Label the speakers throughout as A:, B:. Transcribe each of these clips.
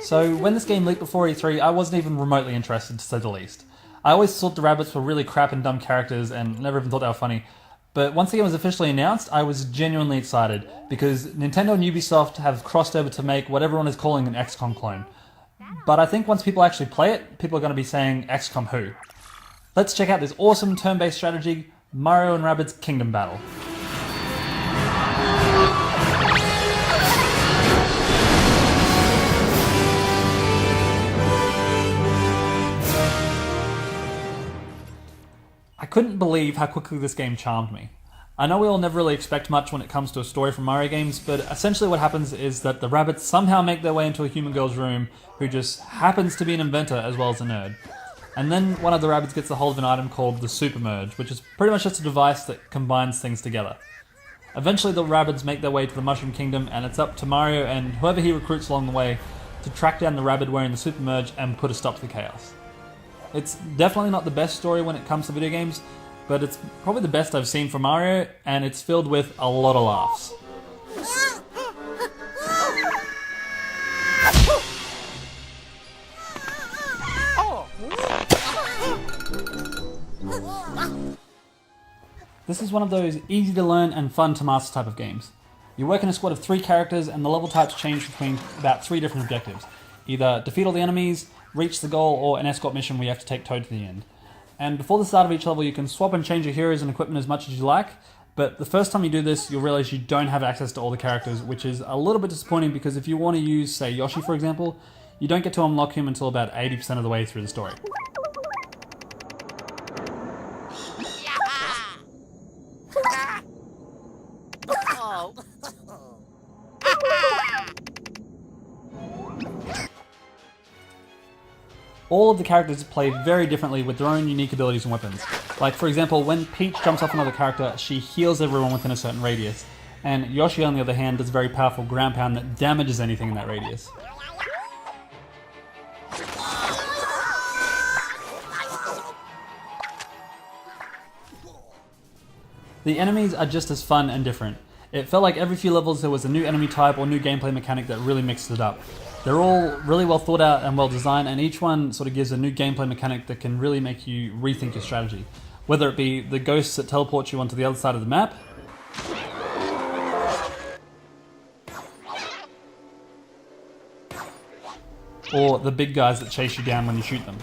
A: So when this game leaked before E3, I wasn't even remotely interested, to say the least. I always thought the Rabbids were really crap and dumb characters and never even thought they were funny. But once the game was officially announced, I was genuinely excited, because Nintendo and Ubisoft have crossed over to make what everyone is calling an XCOM clone. But I think once people actually play it, people are going to be saying XCOM who. Let's check out this awesome turn-based strategy, Mario and Rabbids Kingdom Battle. I couldn't believe how quickly this game charmed me. I know we all never really expect much when it comes to a story from Mario games, but essentially what happens is that the Rabbids somehow make their way into a human girl's room who just happens to be an inventor as well as a nerd. And then one of the Rabbids gets a hold of an item called the Super Merge, which is pretty much just a device that combines things together. Eventually the Rabbids make their way to the Mushroom Kingdom, and it's up to Mario and whoever he recruits along the way to track down the Rabbid wearing the Super Merge and put a stop to the chaos. It's definitely not the best story when it comes to video games, but it's probably the best I've seen from Mario, and it's filled with a lot of laughs. This is one of those easy to learn and fun to master type of games. You work in a squad of 3 characters, and the level types change between about 3 different objectives. Either defeat all the enemies, reach the goal, or an escort mission where you have to take Toad to the end. And before the start of each level, you can swap and change your heroes and equipment as much as you like, but the first time you do this, you'll realize you don't have access to all the characters, which is a little bit disappointing because if you want to use, say, Yoshi for example, you don't get to unlock him until about 80% of the way through the story. All of the characters play very differently with their own unique abilities and weapons. Like, for example, when Peach jumps off another character, she heals everyone within a certain radius. And Yoshi, on the other hand, does a very powerful ground pound that damages anything in that radius. The enemies are just as fun and different. It felt like every few levels there was a new enemy type or new gameplay mechanic that really mixed it up. They're all really well thought out and well designed, and each one sort of gives a new gameplay mechanic that can really make you rethink your strategy. Whether it be the ghosts that teleport you onto the other side of the map, or the big guys that chase you down when you shoot them.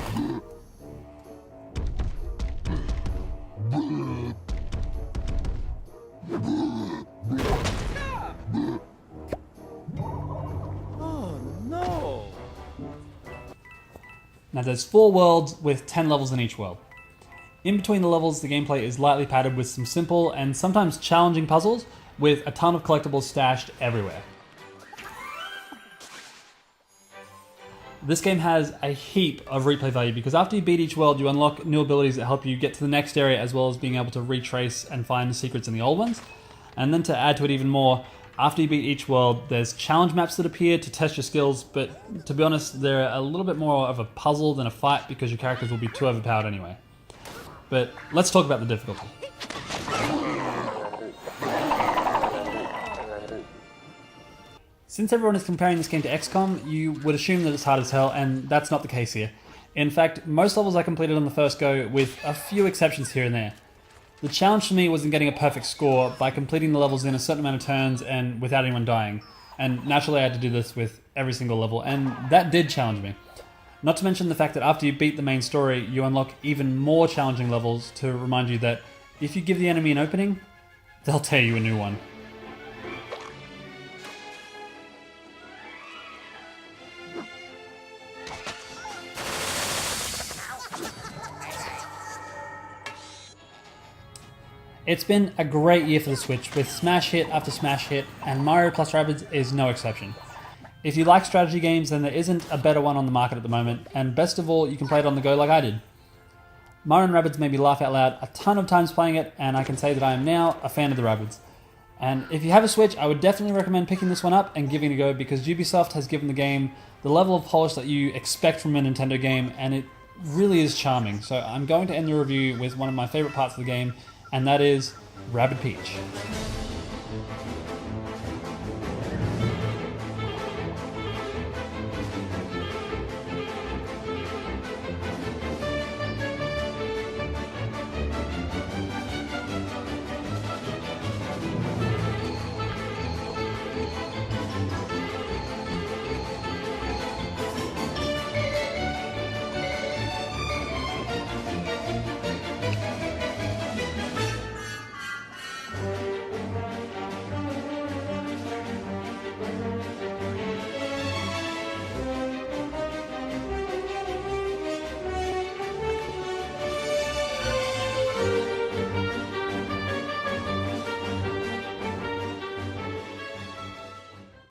A: Now there's 4 worlds with 10 levels in each world. In between the levels, the gameplay is lightly padded with some simple and sometimes challenging puzzles with a ton of collectibles stashed everywhere. This game has a heap of replay value because after you beat each world, you unlock new abilities that help you get to the next area, as well as being able to retrace and find secrets in the old ones. And then to add to it even more, after you beat each world, there's challenge maps that appear to test your skills, but to be honest, they're a little bit more of a puzzle than a fight because your characters will be too overpowered anyway. But let's talk about the difficulty. Since everyone is comparing this game to XCOM, you would assume that it's hard as hell, and that's not the case here. In fact, most levels I completed on the first go, with a few exceptions here and there. The challenge for me was in getting a perfect score by completing the levels in a certain amount of turns and without anyone dying. And naturally I had to do this with every single level, and that did challenge me. Not to mention the fact that after you beat the main story, you unlock even more challenging levels to remind you that if you give the enemy an opening, they'll tear you a new one. It's been a great year for the Switch, with smash hit after smash hit, and Mario plus Rabbids is no exception. If you like strategy games, then there isn't a better one on the market at the moment, and best of all, you can play it on the go like I did. Mario and Rabbids made me laugh out loud a ton of times playing it, and I can say that I am now a fan of the Rabbids. And if you have a Switch, I would definitely recommend picking this one up and giving it a go, because Ubisoft has given the game the level of polish that you expect from a Nintendo game, and it really is charming. So I'm going to end the review with one of my favourite parts of the game, and that is Rabbid Peach.